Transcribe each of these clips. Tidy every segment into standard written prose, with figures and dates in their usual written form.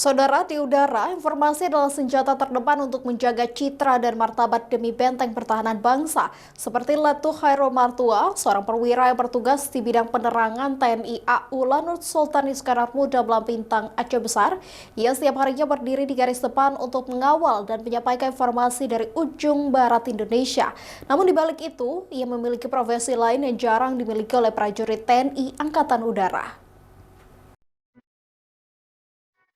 Saudara, di udara, informasi adalah senjata terdepan untuk menjaga citra dan martabat demi benteng pertahanan bangsa. Seperti Letu Khairul Martua, seorang perwira yang bertugas di bidang penerangan TNI AU Lanut Sultan Iskandar Muda Bintang Aceh Besar. Ia setiap harinya berdiri di garis depan untuk mengawal dan menyampaikan informasi dari ujung barat Indonesia. Namun di balik itu, ia memiliki profesi lain yang jarang dimiliki oleh prajurit TNI Angkatan Udara.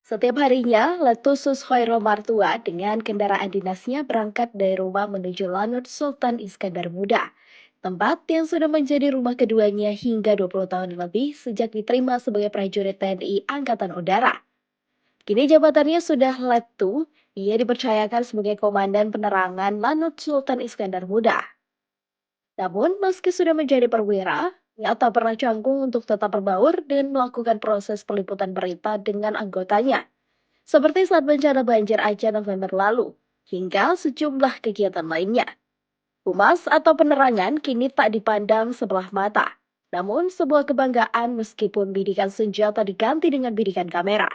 Setiap harinya, Letusus Khairul Martua dengan kendaraan dinasnya berangkat dari rumah menuju Lanut Sultan Iskandar Muda, tempat yang sudah menjadi rumah keduanya hingga 20 tahun lebih sejak diterima sebagai prajurit TNI Angkatan Udara. Kini jabatannya sudah Letu, ia dipercayakan sebagai Komandan Penerangan Lanut Sultan Iskandar Muda. Namun, meski sudah menjadi perwira, ia tak pernah canggung untuk tetap berbaur dan melakukan proses peliputan berita dengan anggotanya seperti saat bencana banjir Aceh November lalu, hingga sejumlah kegiatan lainnya. Humas atau penerangan kini tak dipandang sebelah mata, namun sebuah kebanggaan meskipun bidikan senjata diganti dengan bidikan kamera.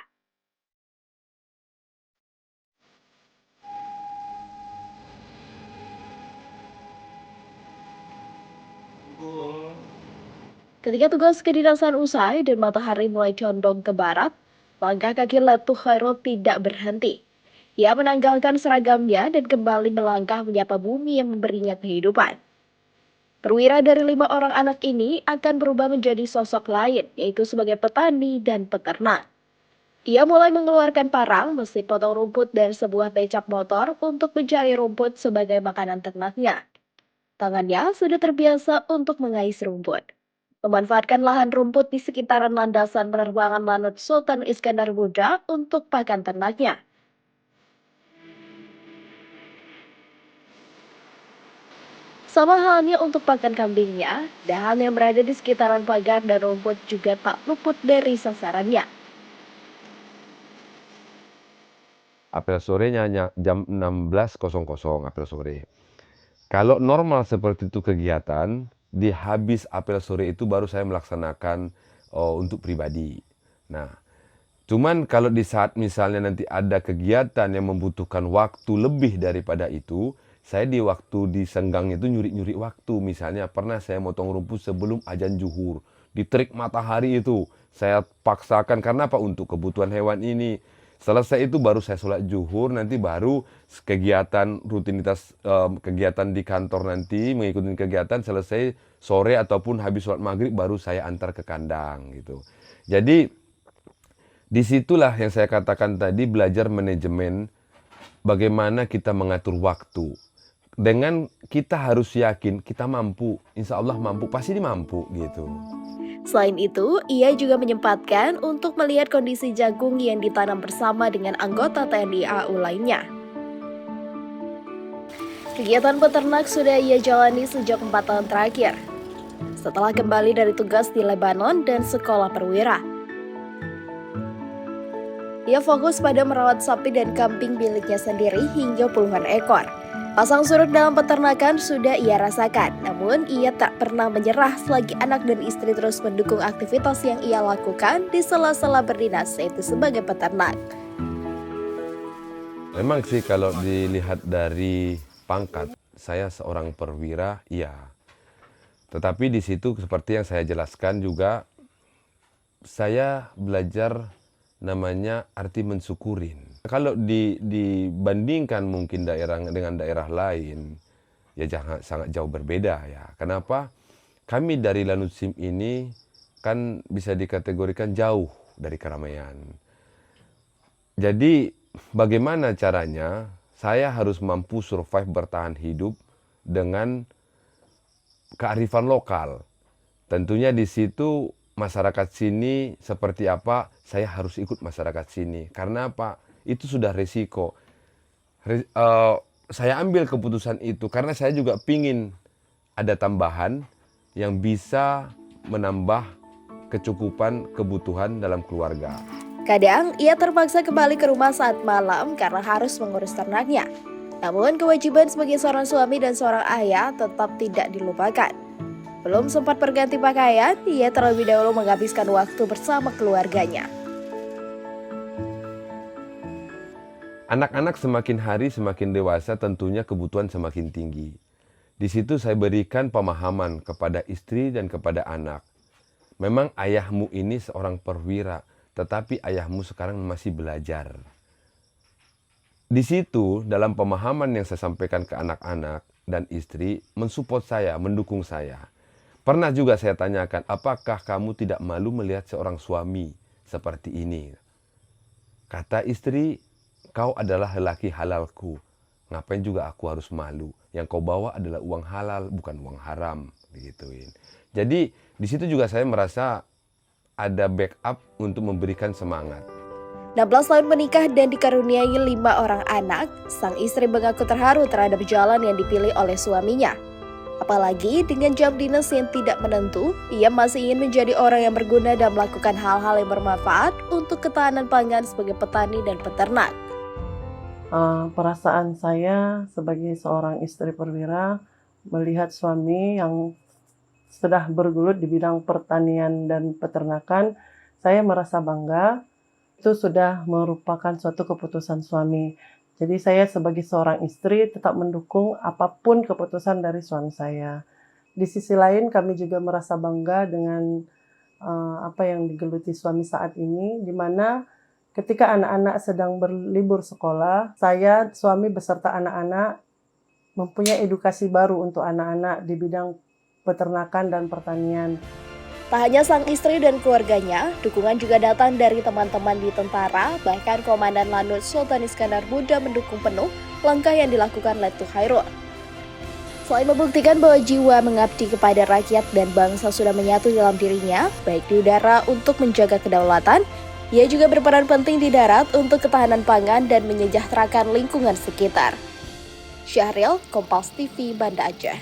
Ketika tugas kedinasan usai dan matahari mulai condong ke barat, langkah kaki Letu Khairul tidak berhenti. Ia menanggalkan seragamnya dan kembali melangkah menyapa bumi yang memberinya kehidupan. Perwira dari 5 orang anak ini akan berubah menjadi sosok lain, yaitu sebagai petani dan peternak. Ia mulai mengeluarkan parang, mesin potong rumput, dan sebuah becak motor untuk mencari rumput sebagai makanan ternaknya. Tangannya sudah terbiasa untuk mengais rumput. Memanfaatkan lahan rumput di sekitaran landasan penerbangan Lanut Sultan Iskandar Muda untuk pakan ternaknya. Sama halnya untuk pakan kambingnya, dahan yang berada di sekitaran pagar dan rumput juga tak luput dari sasarannya. Apel sorenya hanya jam 16.00 apel sore. Kalau normal seperti itu kegiatan, di habis apel sore itu baru saya melaksanakan untuk pribadi. Nah, cuman kalau di saat misalnya nanti ada kegiatan yang membutuhkan waktu lebih daripada itu, saya di waktu di senggang itu nyuri-nyuri waktu. Misalnya pernah saya motong rumput sebelum azan zuhur. Di terik matahari itu, saya paksakan karena apa? Untuk kebutuhan hewan ini. Selesai itu baru saya sholat zuhur, nanti baru kegiatan rutinitas kegiatan di kantor nanti, mengikuti kegiatan selesai sore ataupun habis sholat maghrib baru saya antar ke kandang gitu. Jadi disitulah yang saya katakan tadi, belajar manajemen, bagaimana kita mengatur waktu. Dengan kita harus yakin kita mampu, insya Allah mampu, pasti mampu gitu. Selain itu, ia juga menyempatkan untuk melihat kondisi jagung yang ditanam bersama dengan anggota TNI AU lainnya. Kegiatan peternak sudah ia jalani sejak 4 tahun terakhir, setelah kembali dari tugas di Lebanon dan sekolah perwira. Ia fokus pada merawat sapi dan kambing miliknya sendiri hingga puluhan ekor. Pasang surut dalam peternakan sudah ia rasakan, namun ia tak pernah menyerah selagi anak dan istri terus mendukung aktivitas yang ia lakukan di sela-sela berdinas, yaitu sebagai peternak. Memang sih kalau dilihat dari pangkat, saya seorang perwira, iya. Tetapi di situ seperti yang saya jelaskan juga, saya belajar namanya arti mensyukurin. Kalau dibandingkan mungkin daerah dengan daerah lain, ya sangat jauh berbeda ya. Kenapa? Kami dari Lanut Sim ini kan bisa dikategorikan jauh dari keramaian. Jadi bagaimana caranya saya harus mampu survive bertahan hidup dengan kearifan lokal. Tentunya di situ masyarakat sini seperti apa, saya harus ikut masyarakat sini. Karena apa? Itu sudah resiko. Saya ambil keputusan itu karena saya juga pingin ada tambahan yang bisa menambah kecukupan kebutuhan dalam keluarga. Kadang, ia terpaksa kembali ke rumah saat malam karena harus mengurus ternaknya. Namun, kewajiban sebagai seorang suami dan seorang ayah tetap tidak dilupakan. Belum sempat berganti pakaian, ia terlebih dahulu menghabiskan waktu bersama keluarganya. Anak-anak semakin hari semakin dewasa, tentunya kebutuhan semakin tinggi. Di situ saya berikan pemahaman kepada istri dan kepada anak. Memang ayahmu ini seorang perwira, tetapi ayahmu sekarang masih belajar. Di situ, dalam pemahaman yang saya sampaikan ke anak-anak dan istri, mensupport saya, mendukung saya. Pernah juga saya tanyakan, apakah kamu tidak malu melihat seorang suami seperti ini? Kata istri, kau adalah lelaki halalku. Ngapain juga aku harus malu? Yang kau bawa adalah uang halal, bukan uang haram. Digituin. Jadi di situ juga saya merasa ada backup untuk memberikan semangat. 16 tahun menikah dan dikaruniai 5 orang anak, sang istri mengaku terharu terhadap jalan yang dipilih oleh suaminya. Apalagi dengan jam dinas yang tidak menentu, ia masih ingin menjadi orang yang berguna dan melakukan hal-hal yang bermanfaat untuk ketahanan pangan sebagai petani dan peternak. Perasaan saya sebagai seorang istri perwira melihat suami yang sudah bergelut di bidang pertanian dan peternakan, saya merasa bangga. Itu sudah merupakan suatu keputusan suami. Jadi saya sebagai seorang istri tetap mendukung apapun keputusan dari suami saya. Di sisi lain kami juga merasa bangga dengan apa yang digeluti suami saat ini, di mana ketika anak-anak sedang berlibur sekolah, saya, suami beserta anak-anak mempunyai edukasi baru untuk anak-anak di bidang peternakan dan pertanian. Tak hanya sang istri dan keluarganya, dukungan juga datang dari teman-teman di tentara, bahkan Komandan Lanut Sultan Iskandar Muda mendukung penuh langkah yang dilakukan Letu Khairul. Selain membuktikan bahwa jiwa mengabdi kepada rakyat dan bangsa sudah menyatu dalam dirinya, baik di udara untuk menjaga kedaulatan, ia juga berperan penting di darat untuk ketahanan pangan dan menyejahterakan lingkungan sekitar. Syahril, Kompas TV, Banda Aceh.